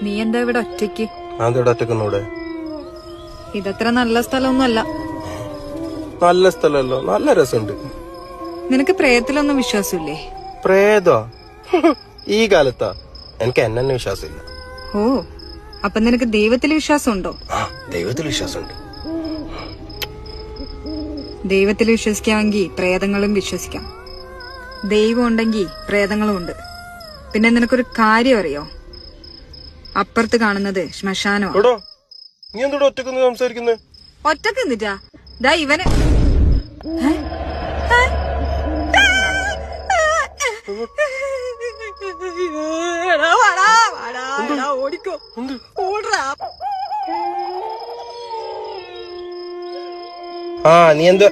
നീ എന്താ ഇവിടെ ഒറ്റയ്ക്ക്? ഇവിടെ ഒറ്റക്കുന്നൂടെ? ഇതത്ര നല്ല സ്ഥലമൊന്നുമല്ല. നല്ല സ്ഥലമല്ലോ, നല്ല രസമുണ്ട്. നിനക്ക് പ്രേതത്തിലൊന്നും വിശ്വാസമില്ലേ? പ്രേതോ? ഈ കാലത്താ? എനിക്ക് എന്നെ വിശ്വാസമില്ല. ഓ, അപ്പൊ നിനക്ക് ദൈവത്തിൽ വിശ്വാസമുണ്ടോ? ദൈവത്തിൽ വിശ്വാസമുണ്ട്. ദൈവത്തിൽ വിശ്വസിക്കാമെങ്കിൽ പ്രേതങ്ങളും വിശ്വസിക്കാം. ദൈവം ഉണ്ടെങ്കിൽ പ്രേതങ്ങളും ഉണ്ട്. പിന്നെ നിനക്കൊരു കാര്യം അറിയോ? അപ്പുറത്ത് കാണുന്നത് ശ്മശാനമാണ്. നീ എന്തോടെ ഒറ്റക്ക് സംസാരിക്കുന്നത്? ഒറ്റക്ക് നിന്നിട്ടാ? ദാ ഇവന് ഓടിക്കോ, ഓടാ. നീ എന്താ